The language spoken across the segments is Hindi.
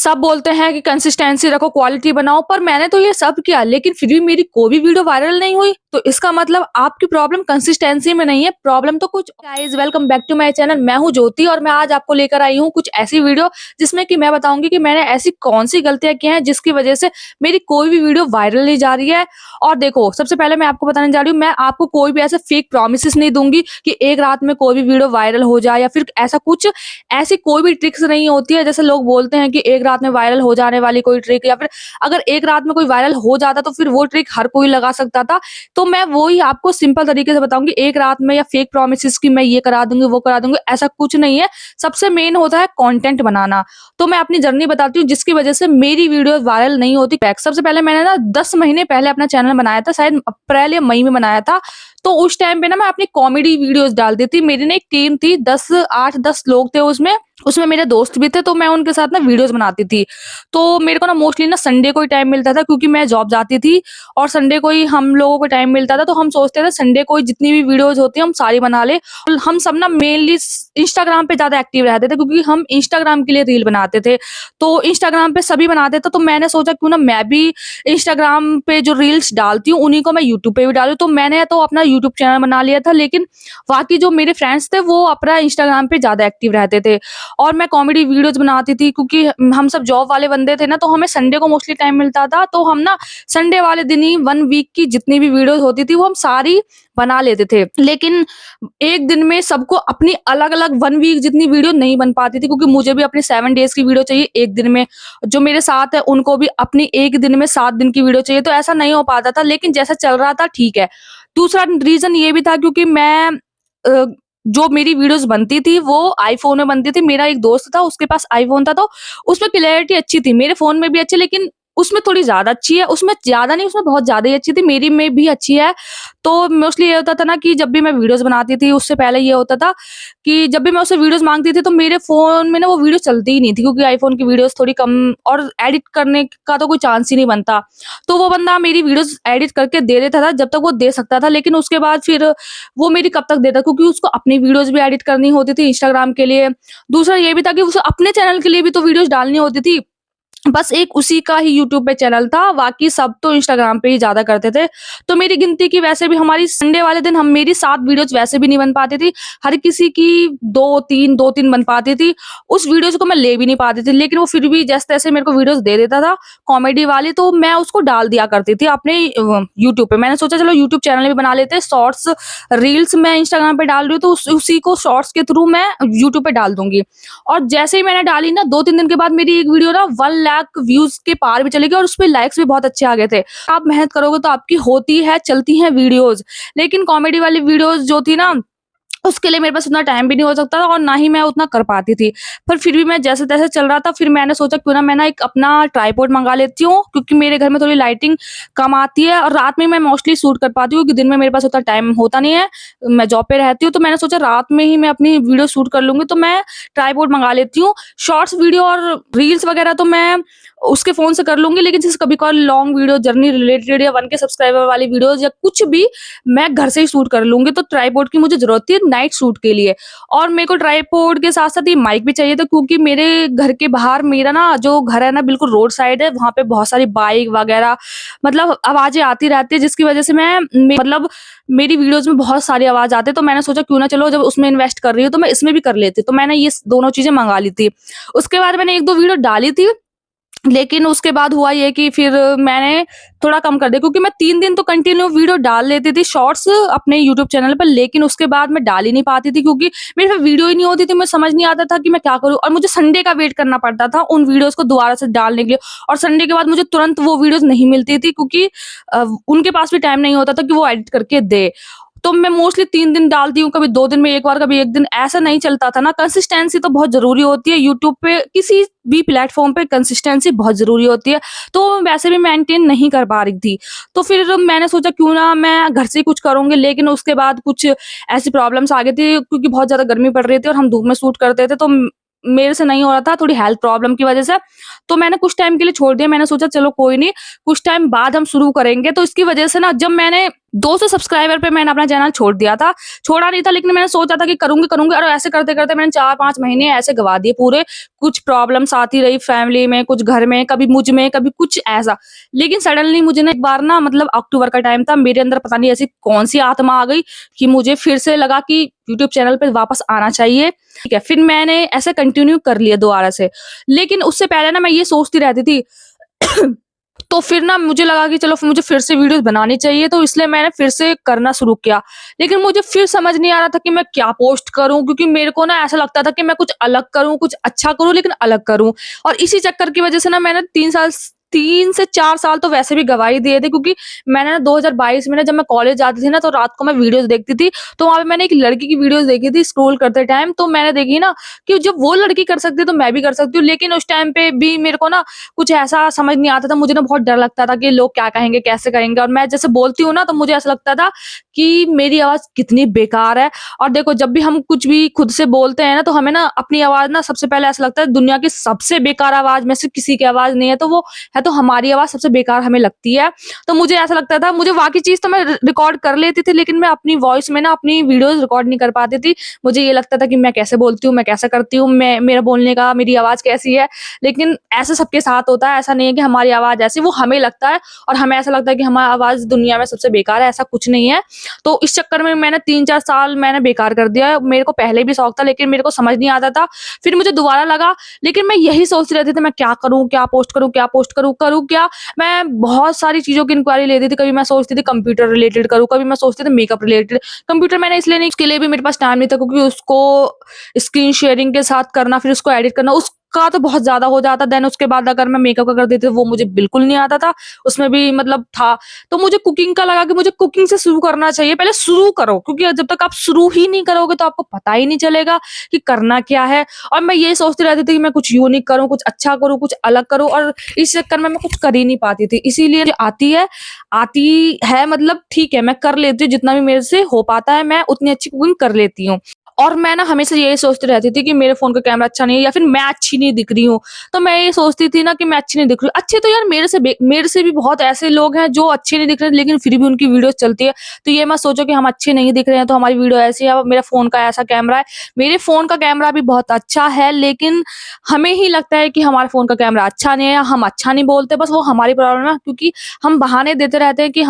सब बोलते हैं कि कंसिस्टेंसी रखो, क्वालिटी बनाओ, पर मैंने तो ये सब किया लेकिन फिर भी मेरी कोई भी वीडियो वायरल नहीं हुई। तो इसका मतलब आपकी प्रॉब्लम कंसिस्टेंसी में नहीं है, प्रॉब्लम तो कुछ। Guys welcome back to my channel. मैं हूं ज्योति और मैं आज आपको लेकर आई हूं कुछ ऐसी वीडियो जिसमें कि मैं बताऊंगी कि मैंने ऐसी कौन सी गलतियां की हैं जिसकी वजह से मेरी कोई भी वीडियो वायरल नहीं जा रही है। और देखो, सबसे पहले मैं आपको बताने जा रही हूँ, मैं आपको कोई भी ऐसे फेक प्रॉमिसेस नहीं दूंगी कि एक रात में कोई भी वीडियो वायरल हो जाए या फिर ऐसा कुछ। ऐसी कोई भी ट्रिक्स नहीं होती है जैसे लोग बोलते हैं कि एक रात में वायरल हो जाने वाली कोई ट्रिक, या फिर अगर एक रात में कोई वायरल हो जाता तो फिर वो ट्रिक हर कोई लगा सकता था। तो मैं वो ही आपको सिंपल तरीके से बताऊंगी, एक रात में या फेक प्रॉमिसेस की मैं ये करा दूंगी वो करा दूंगी, ऐसा कुछ नहीं है। सबसे मेन होता है कंटेंट बनाना। तो मैं अपनी जर्नी बताती हूँ जिसकी वजह से मेरी वीडियो वायरल नहीं होती। सबसे पहले मैंने ना 10 महीने पहले अपना चैनल बनाया था, शायद अप्रैल या मई में बनाया था। तो उस टाइम पे ना मैं अपनी कॉमेडी वीडियोस डालती थी। मेरी ना एक टीम थी, 8-10 लोग थे उसमें। उसमें मेरे दोस्त भी थे, तो मैं उनके साथ ना वीडियोस बनाती थी। तो मेरे को ना मोस्टली ना संडे को ही टाइम मिलता था क्योंकि मैं जॉब जाती थी और संडे को ही हम लोगों को टाइम मिलता था। तो हम सोचते थे संडे को ही जितनी भी वीडियोस होती है हम सारी बना ले। हम सब ना मेनली इंस्टाग्राम पे ज्यादा एक्टिव रहते थे क्योंकि हम इंस्टाग्राम के लिए रील बनाते थे। तो इंस्टाग्राम पे सभी बनाते थे, तो मैंने सोचा क्यों ना मैं भी इंस्टाग्राम पे जो रील्स डालती हूँ उन्हीं को मैं यूट्यूब पे भी डालूं। तो मैंने तो अपना यूट्यूब चैनल बना लिया था, लेकिन बाकी जो मेरे फ्रेंड्स थे वो अपना इंस्टाग्राम पे ज्यादा एक्टिव रहते थे। और मैं कॉमेडी वीडियोस बनाती थी क्योंकि हम सब जॉब वाले बंदे थे ना, तो हमें संडे को मोस्टली टाइम मिलता था। तो हम ना संडे वाले दिन ही 1 वीक की जितनी भी वीडियोस होती थी वो हम सारी बना लेते थे। लेकिन एक दिन में सबको अपनी अलग-अलग 1 वीक जितनी वीडियो नहीं बन पाती थी क्योंकि मुझे भी अपनी 7 डेज़ की वीडियो चाहिए एक दिन में। जो मेरे साथ है उनको भी अपनी एक दिन में 7 दिन की वीडियो चाहिए, तो ऐसा नहीं हो पाता था, लेकिन जैसा चल रहा था ठीक है। दूसरा रीज़न ये भी था क्योंकि मैं जो मेरी वीडियोस बनती थी वो आईफ़ोन में बनती थी। मेरा एक दोस्त था, उसके पास आईफ़ोन था, तो उसमें क्लैरिटी अच्छी थी। मेरे फ़ोन में भी अच्छी, लेकिन उसमें थोड़ी ज़्यादा अच्छी है। उसमें ज़्यादा नहीं, उसमें बहुत ज़्यादा ही अच्छी थी, मेरी में भी अच्छी है। तो मोस्टली ये होता था ना कि जब भी मैं वीडियोस बनाती थी उससे पहले ये होता था कि जब भी मैं उससे वीडियोस माँगती थी तो मेरे फ़ोन में ना वो वीडियो चलती ही नहीं थी क्योंकि आईफ़ोन की वीडियोस थोड़ी कम और एडिट करने का तो कोई चांस ही नहीं बनता। तो वो बंदा मेरी वीडियोस एडिट करके दे देता था जब तक वो दे सकता था, लेकिन उसके बाद फिर वो मेरी कब तक देता, क्योंकि उसको अपनी वीडियोस भी एडिट करनी होती थी इंस्टाग्राम के लिए। दूसरा ये भी था कि उसे अपने चैनल के लिए भी तो वीडियोस डालनी होती थी। बस एक उसी का ही यूट्यूब पे चैनल था, बाकी सब तो इंस्टाग्राम पे ही ज़्यादा करते थे। तो मेरी गिनती की वैसे भी हमारी संडे वाले दिन हम मेरी 7 वीडियोज़ वैसे भी नहीं बन पाती थी। हर किसी की 2-3 2-3 बन पाती थी। उस वीडियोज़ को मैं ले भी नहीं पाती थी, लेकिन वो फिर भी जैसे-तैसे मेरे को वीडियोज़ दे देता था, कॉमेडी वाली, तो मैं उसको डाल दिया करती थी अपने यूट्यूब पे। मैंने सोचा चलो यूट्यूब चैनल भी बना लेते हैं, शॉर्ट्स रील्स मैं इंस्टाग्राम पे डाल रही हूँ तो उसी को शॉर्ट्स के थ्रू मैं यूट्यूब पे डाल दूँगी। और जैसे ही मैंने डाली ना 2-3 दिन के बाद मेरी एक वीडियो ना 1 लाख व्यूज़ के पार भी चली गई और उसपे लाइक्स भी बहुत अच्छे आ गए थे। आप मेहनत करोगे तो आपकी होती है, चलती हैं वीडियोज़। लेकिन कॉमेडी वाली वीडियोज़ जो थी ना, उसके लिए मेरे पास उतना टाइम भी नहीं हो सकता था और ना ही मैं उतना कर पाती थी। पर फिर भी मैं जैसे-तैसे चल रहा था, फिर मैंने सोचा क्यों ना मैं ना एक अपना ट्राइपॉड मँगा लेती हूँ क्योंकि मेरे घर में थोड़ी लाइटिंग कम आती है और रात में मैं मोस्टली शूट कर पाती हूँ क्योंकि दिन में मेरे पास उतना टाइम होता नहीं है। मैं जॉब पे रहती हूँ, तो मैंने सोचा रात में ही मैं अपनी वीडियो शूट कर लूँगी, तो मैं ट्राइपॉड मँगा लेती हूँ। शॉर्ट्स वीडियो और रील्स वगैरह तो मैं उसके फ़ोन से कर लूँगी, लेकिन जैसे कभी-कभार लॉन्ग वीडियो जर्नी रिलेटेड या 1 के सब्सक्राइबर वाली वीडियोज़ या कुछ भी मैं घर से ही शूट कर लूँगी। तो ट्राइपॉड की मुझे ज़रूरत थी नाइट शूट के लिए। और मेरे को ट्राइपॉड के साथ-साथ ये माइक भी चाहिए था क्योंकि मेरे घर के बाहर, मेरा ना जो घर है ना बिल्कुल रोड साइड है, वहाँ पे बहुत सारी बाइक वगैरह मतलब आवाज़ें आती रहती है, जिसकी वज़ह से मतलब मेरी वीडियोज़ में बहुत सारी आवाज़ आती है। तो मैंने सोचा क्यों ना चलो जब उसमें इन्वेस्ट कर रही हूँ तो मैं इसमें भी कर लेती। तो मैंने ये स दोनों चीज़ें मँगा ली थी। उसके बाद मैंने 1-2 वीडियो डाली थी, लेकिन उसके बाद हुआ ये कि फिर मैंने थोड़ा कम कर दिया क्योंकि मैं 3 दिन तो कंटिन्यू वीडियो डाल लेती थी शॉर्ट्स अपने यूट्यूब चैनल पर, लेकिन उसके बाद मैं डाल ही नहीं पाती थी क्योंकि मेरे पास वीडियो ही नहीं होती थी। मुझे समझ नहीं आता था कि मैं क्या करूँ और मुझे संडे का वेट करना पड़ता था उन वीडियोज़ को दोबारा से डालने के लिए, और संडे के बाद मुझे तुरंत वो वीडियोज़ नहीं मिलती थी क्योंकि उनके पास भी टाइम नहीं होता था कि वो एडिट करके दे। तो मैं मोस्टली 3 दिन डालती हूँ, कभी 2 दिन में 1 बार, कभी 1 दिन, ऐसा नहीं चलता था ना। कंसिस्टेंसी तो बहुत ज़रूरी होती है यूट्यूब पे, किसी भी प्लेटफ़ॉर्म पे कंसिस्टेंसी बहुत ज़रूरी होती है, तो वैसे भी मेंटेन नहीं कर पा रही थी। तो फिर मैंने सोचा क्यों ना मैं घर से ही कुछ करूँगी, लेकिन उसके बाद कुछ ऐसी प्रॉब्लम्स आ गई थी क्योंकि बहुत ज़्यादा गर्मी पड़ रही थी और हम धूप में शूट करते थे, तो मेरे से नहीं हो रहा था थोड़ी हेल्थ प्रॉब्लम की वज़ह से। तो मैंने कुछ टाइम के लिए छोड़ दिया। मैंने सोचा चलो कोई नहीं, कुछ टाइम बाद हम शुरू करेंगे। तो इसकी वज़ह से ना जब मैंने 200 सब्सक्राइबर पे मैंने अपना चैनल छोड़ दिया था। छोड़ा नहीं था, लेकिन मैंने सोचा था कि करूँगी और ऐसे करते-करते मैंने 4-5 महीने ऐसे गँवा दिए पूरे। कुछ प्रॉब्लम्स आती रही फैमिली में, कुछ घर में, कभी मुझ में, कभी कुछ ऐसा। लेकिन सडनली मुझे ना एक बार ना मतलब अक्टूबर का टाइम था, मेरे अंदर पता नहीं ऐसी कौन-सी आत्मा आ गई कि मुझे फिर से लगा कि यूट्यूब चैनल पे वापस आना चाहिए। ठीक है, फिर मैंने ऐसे कंटिन्यू कर लिया दोबारा से। लेकिन उससे पहले ना मैं ये सोचती रहती थी तो फिर ना मुझे लगा कि चलो मुझे फिर से वीडियोस बनानी चाहिए, तो इसलिए मैंने फिर से करना शुरू किया। लेकिन मुझे फिर समझ नहीं आ रहा था कि मैं क्या पोस्ट करूँ, क्योंकि मेरे को ना ऐसा लगता था कि मैं कुछ अलग करूँ, कुछ अच्छा करूँ लेकिन अलग करूँ। और इसी चक्कर की वजह से ना मैंने 3 से 4 साल तो वैसे भी गँवा ही दिए थे, क्योंकि मैंने ना 2022 में ना जब मैं कॉलेज जाती थी ना, तो रात को मैं वीडियोस देखती थी। तो वहाँ पे मैंने एक लड़की की वीडियोस देखी थी स्क्रॉल करते टाइम, तो मैंने देखी ना कि जब वो लड़की कर सकती है तो मैं भी कर सकती हूँ। लेकिन उस टाइम पे भी मेरे को ना कुछ ऐसा समझ नहीं आता था, मुझे ना बहुत डर लगता था कि लोग क्या कहेंगे, कैसे कहेंगे, और मैं जैसे बोलती हूँ ना तो मुझे ऐसा लगता था कि मेरी आवाज़ कितनी बेकार है। और देखो, जब भी हम कुछ भी खुद से बोलते हैं ना, तो हमें ना अपनी आवाज़ ना सबसे पहले ऐसा लगता है दुनिया की सबसे बेकार आवाज़ में से किसी की आवाज़ नहीं है, तो वो है तो हमारी आवाज़ सबसे बेकार हमें लगती है। तो मुझे ऐसा लगता था, मुझे बाकी चीज़ तो मैं रिकॉर्ड कर लेती थी, लेकिन मैं अपनी वॉइस में ना अपनी वीडियोज़ रिकॉर्ड नहीं कर पाती थी। मुझे ये लगता था कि मैं कैसे बोलती हूँ, मैं कैसा करती हूँ, मैं मेरा बोलने का मेरी आवाज़ कैसी है। लेकिन ऐसा सबके साथ होता है, ऐसा नहीं है कि हमारी आवाज़ ऐसी, वो हमें लगता है और हमें ऐसा लगता है कि हमारी आवाज़ दुनिया में सबसे बेकार है, ऐसा कुछ नहीं है। तो इस चक्कर में मैंने 3-4 साल मैंने बेकार कर दिया। मेरे को पहले भी शौक था, लेकिन मेरे को समझ नहीं आता था। फिर मुझे दोबारा लगा, लेकिन मैं यही सोचती रहती थी मैं क्या करूँ, क्या पोस्ट करूँ, क्या पोस्ट करूँ, करूँ क्या? मैं बहुत सारी चीज़ों की इंक्वायरी लेती थी। कभी मैं सोचती थी कंप्यूटर रिलेटेड करूँ, कभी मैं सोचती थी मेकअप रिलेटेड। कंप्यूटर मैंने इसलिए नहीं, उसके लिए भी मेरे पास टाइम नहीं था, क्योंकि उसको स्क्रीन शेयरिंग के साथ करना, फिर उसको एडिट करना, उसका तो बहुत ज़्यादा हो जाता। देन उसके बाद अगर मैं मेकअप का कर देती थी, वो मुझे बिल्कुल नहीं आता था। उसमें भी मतलब था। तो मुझे कुकिंग का लगा कि मुझे कुकिंग से शुरू करना चाहिए। पहले शुरू करो, क्योंकि जब तक आप शुरू ही नहीं करोगे तो आपको पता ही नहीं चलेगा कि करना क्या है। और मैं ये सोचती रहती थी कि मैं कुछ यूनिक करूँ, कुछ अच्छा करूँ, कुछ अलग करूँ, और इस चक्कर में मैं कुछ कर ही नहीं पाती थी। इसीलिए जो आती है मतलब ठीक है, मैं कर लेती हूँ, जितना भी मेरे से हो पाता है, मैं उतनी अच्छी कुकिंग कर लेती हूँ। और मैं ना हमेशा यही सोचती रहती थी कि मेरे फ़ोन का कैमरा अच्छा नहीं है, या फिर मैं अच्छी नहीं दिख रही हूँ। तो मैं ये सोचती थी ना कि मैं अच्छी नहीं दिख रही हूँ। अच्छे तो यार मेरे से भी बहुत ऐसे लोग हैं जो अच्छे नहीं दिख रहे, लेकिन फिर भी उनकी वीडियोज़ चलती है। तो ये मत सोचो कि हम अच्छे नहीं दिख रहे हैं तो हमारी वीडियो ऐसी है, मेरा फ़ोन का ऐसा कैमरा है। मेरे फ़ोन का कैमरा भी बहुत अच्छा है, लेकिन हमें ही लगता है कि हमारे फ़ोन का कैमरा अच्छा नहीं है, हम अच्छा नहीं बोलते, बस वो हमारी प्रॉब्लम है, क्योंकि हम बहाने देते रहते हैं कि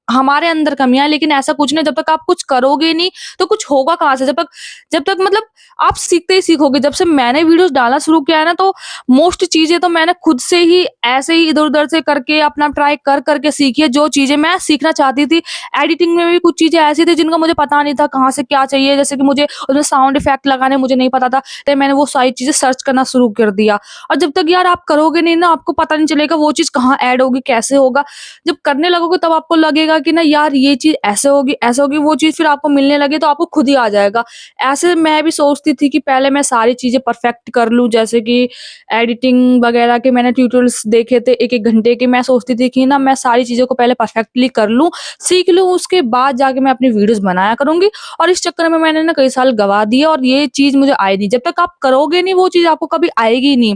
हमारे अंदर कमियाँ है। लेकिन ऐसा कुछ नहीं, जब तक आप कुछ करोगे नहीं तो कुछ होगा कहाँ से? जब तक मतलब आप सीखते ही सीखोगे। जब से मैंने वीडियोज़ डालना शुरू किया है ना, तो मोस्ट चीज़ें तो मैंने खुद से ही ऐसे ही इधर-उधर से करके अपना ट्राई कर के सीखी है, जो चीज़ें मैं सीखना चाहती थी। एडिटिंग में भी कुछ चीज़ें ऐसी थी जिनका मुझे पता नहीं था कहाँ से क्या चाहिए, जैसे कि मुझे उसमें साउंड इफ़ेक्ट लगाने मुझे नहीं पता था, तो मैंने वो सारी चीज़ें सर्च करना शुरू कर दिया। और जब तक यार आप करोगे नहीं ना, आपको पता नहीं चलेगा वो चीज़ कहाँ ऐड होगी, कैसे होगा। जब करने लगोगे तब आपको लगेगा कि ना यार ये चीज़ ऐसे होगी, वो चीज़ फिर आपको मिलने लगे तो आपको खुद ही आ जाएगा। ऐसे मैं भी सोचती थी कि पहले मैं सारी चीज़ें परफेक्ट कर लूँ, जैसे कि एडिटिंग वगैरह के मैंने ट्यूटोरियल्स देखे थे 1-1 घंटे के। मैं सोचती थी कि ना मैं सारी चीज़ों को पहले परफेक्टली कर लूँ, सीख लूँ, उसके बाद जाके मैं अपनी वीडियोज़ बनाया करूँगी। और इस चक्कर में मैंने ना कई साल गँवा दिए और ये चीज़ मुझे आई नहीं। जब तक आप करोगे नहीं वो चीज़ आपको कभी आएगी नहीं।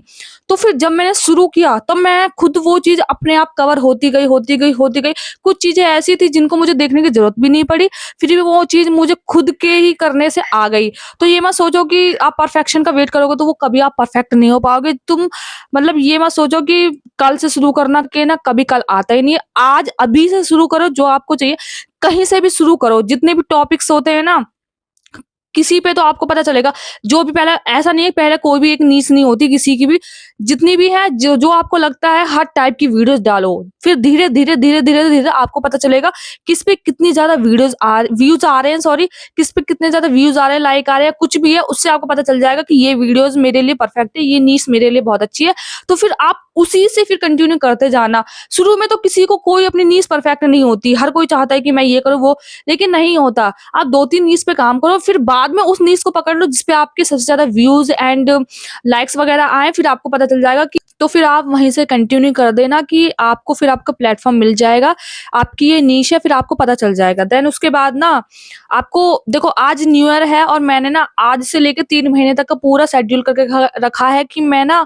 तो फिर जब मैंने शुरू किया तब मैं खुद वो चीज़ अपने आप कवर होती गई, होती गई, होती गई। कुछ चीज़ें ऐसी थी जिनको मुझे देखने की ज़रूरत भी नहीं पड़ी, फिर भी वो चीज़ मुझे खुद के ही करने से आ गई। तो ये मत सोचो कि आप परफेक्शन का वेट करोगे तो वो कभी आप परफेक्ट नहीं हो पाओगे। तुम मतलब ये मत सोचो कि कल से शुरू करना के ना कभी कल आता ही नहीं है। आज अभी से शुरू करो जो आपको चाहिए, कहीं से भी शुरू करो। जितने भी टॉपिक्स होते हैं ना, किसी पे तो आपको पता चलेगा। जो भी पहले ऐसा नहीं है, पहले कोई भी एक नीश नहीं होती किसी की भी। जितनी भी है जो जो आपको लगता है हर टाइप की वीडियोज़ डालो। फिर धीरे-धीरे, धीरे-धीरे, धीरे आपको पता चलेगा किस पे कितनी ज़्यादा व्यूज़ आ रहे हैं, सॉरी, किस पे कितने ज़्यादा व्यूज़ आ रहे हैं, लाइक आ रहे हैं, कुछ भी है उससे आपको पता चल जाएगा कि ये वीडियोज़ मेरे लिए परफेक्ट है, ये नीश मेरे लिए बहुत अच्छी है। तो फिर आप उसी से फिर कंटिन्यू करते जाना। शुरू में तो किसी को कोई अपनी नीश परफेक्ट नहीं होती। हर कोई चाहता है कि मैं ये करूँ, वो, लेकिन नहीं होता। आप 2-3 नीश पे काम करो, फिर बाद में उस नीश को पकड़ लो जिस पे आपके सबसे ज़्यादा व्यूज़ एंड लाइक्स वगैरह आएँ, फिर आपको पता चल जाएगा कि तो फिर आप वहीं से कंटिन्यू कर देना कि आपको फिर आपका प्लेटफ़ॉर्म मिल जाएगा। आपकी ये नीश है, फिर आपको पता चल जाएगा। देन उसके बाद ना आपको देखो, आज न्यू ईयर है और मैंने ना आज से लेके 3 महीने तक का पूरा शेड्यूल करके रखा है कि मैं ना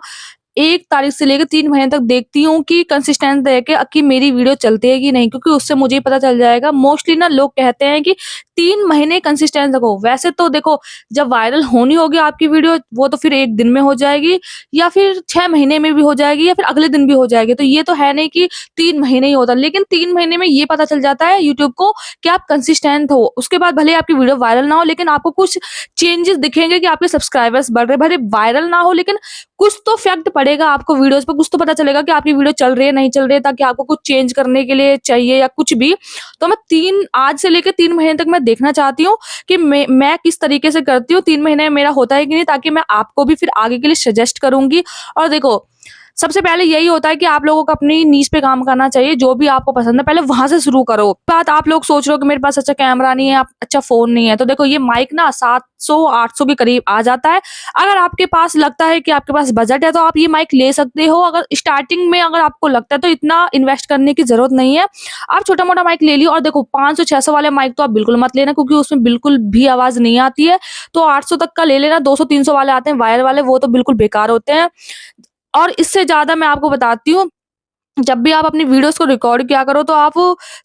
1 तारीख से लेकर 3 महीने तक देखती हूँ कि कंसिस्टेंट रह के कि मेरी वीडियो चलती है कि नहीं, क्योंकि उससे मुझे ही पता चल जाएगा। मोस्टली ना लोग कहते हैं कि 3 महीने कंसिस्टेंट रखो। वैसे तो देखो, जब वायरल होनी होगी आपकी वीडियो, वो तो फिर 1 दिन में हो जाएगी या फिर 6 महीने में भी हो जाएगी या फिर अगले दिन भी हो जाएगी। तो ये तो है नहीं कि 3 महीने ही होता। लेकिन 3 महीने में ये पता चल जाता है यूट्यूब को कि आप कंसिस्टेंट हो। उसके बाद भले ही आपकी वीडियो वायरल ना हो, लेकिन आपको कुछ चेंजेस दिखेंगे कि आपके सब्सक्राइबर्स बढ़ रहे हैं। भले वायरल ना हो, लेकिन कुछ तो इफेक्ट पड़ेगा आपको वीडियोस पे, कुछ तो पता चलेगा कि आपकी वीडियो चल रही है, नहीं चल रही है, ताकि आपको कुछ चेंज करने के लिए चाहिए या कुछ भी। तो मैं 3 आज से लेके 3 महीने तक मैं देखना चाहती हूँ कि मैं किस तरीके से करती हूँ, 3 महीने में मेरा होता है कि नहीं, ताकि मैं आपको भी फिर आगे के लिए सजेस्ट करूँगी। और देखो, सबसे पहले यही होता है कि आप लोगों को अपनी नीश पे काम करना चाहिए, जो भी आपको पसंद है पहले वहाँ से शुरू करो। बात आप लोग सोच रहे हो कि मेरे पास अच्छा कैमरा नहीं है, अच्छा फ़ोन नहीं है, तो देखो ये माइक ना 700-800 के करीब आ जाता है। अगर आपके पास लगता है कि आपके पास बजट है, तो आप ये माइक ले सकते हो। अगर स्टार्टिंग में अगर आपको लगता है तो इतना इन्वेस्ट करने की ज़रूरत नहीं है। आप छोटा-मोटा माइक ले लियो। और देखो, 500-600 वाले माइक तो आप बिल्कुल मत लेना, क्योंकि उसमें बिल्कुल भी आवाज़ नहीं आती है। तो 800 तक का ले लेना। 200-300 वाले आते हैं वायर वाले, वो तो बिल्कुल बेकार होते हैं। और इससे ज़्यादा मैं आपको बताती हूँ, जब भी आप अपनी वीडियोज़ को रिकॉर्ड किया करो, तो आप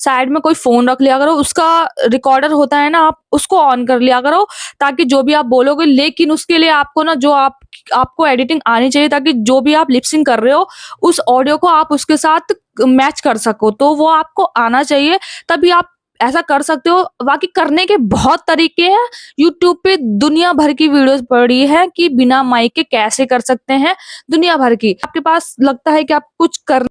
साइड में कोई फ़ोन रख लिया करो, उसका रिकॉर्डर होता है ना, आप उसको ऑन कर लिया करो, ताकि जो भी आप बोलोगे, लेकिन उसके लिए आपको ना जो आपको एडिटिंग आनी चाहिए, ताकि जो भी आप लिप सिंक कर रहे हो, उस ऑडियो को आप उसके साथ मैच कर सको, तो वो आपको आना चाहिए, तभी आप ऐसा कर सकते हो। बाकी करने के बहुत तरीके हैं, यूट्यूब पे दुनिया भर की वीडियोज़ पड़ी है कि बिना माइक के कैसे कर सकते हैं, दुनिया भर की। आपके पास लगता है कि आप कुछ कर,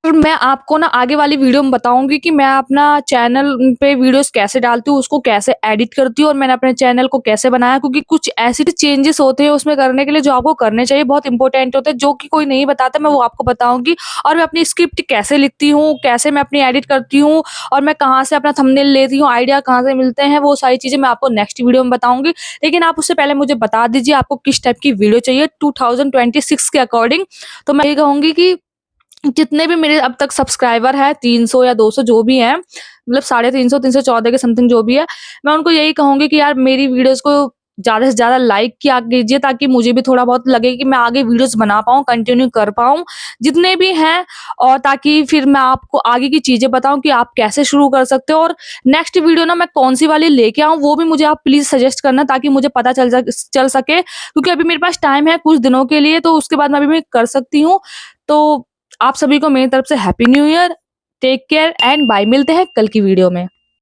और मैं आपको ना आगे वाली वीडियो में बताऊँगी कि मैं अपना चैनल पे वीडियोज़ कैसे डालती हूँ, उसको कैसे एडिट करती हूँ और मैंने अपने चैनल को कैसे बनाया, क्योंकि कुछ ऐसे भी चेंजेस होते हैं उसमें करने के लिए जो आपको करने चाहिए, बहुत इंपॉर्टेंट होते हैं, जो कि कोई नहीं बताता, मैं वो आपको बताऊँगी। और मैं अपनी स्क्रिप्ट कैसे लिखती हूँ, कैसे मैं अपनी एडिट करती हूँ और मैं कहाँ से अपना थंबनेल लेती हूँ, आइडिया कहाँ से मिलते हैं, वो सारी चीज़ें मैं आपको नेक्स्ट वीडियो में बताऊँगी। लेकिन आप उससे पहले मुझे बता दीजिए आपको किस टाइप की वीडियो चाहिए 2026 के अकॉर्डिंग। तो मैं ये कहूँगी कि जितने भी मेरे अब तक सब्सक्राइबर हैं, 300 या 200 जो भी हैं, मतलब 350 314 के समथिंग जो भी है, मैं उनको यही कहूँगी कि यार मेरी वीडियोज़ को ज़्यादा से ज़्यादा लाइक किया कीजिए, ताकि मुझे भी थोड़ा बहुत लगे कि मैं आगे वीडियोज़ बना पाऊँ, कंटिन्यू कर पाऊँ, जितने भी हैं, और ताकि फिर मैं आपको आगे की चीज़ें बताऊँ कि आप कैसे शुरू कर सकते हो। और नेक्स्ट वीडियो ना मैं कौन-सी वाली लेके आऊँ, वो भी मुझे आप प्लीज़ सजेस्ट करना, ताकि मुझे पता चल सके, क्योंकि अभी मेरे पास टाइम है कुछ दिनों के लिए, तो उसके बाद मैं अभी मैं कर सकती हूँ। तो आप सभी को मेरी तरफ से happy new year, take care and bye. मिलते हैं कल की वीडियो में।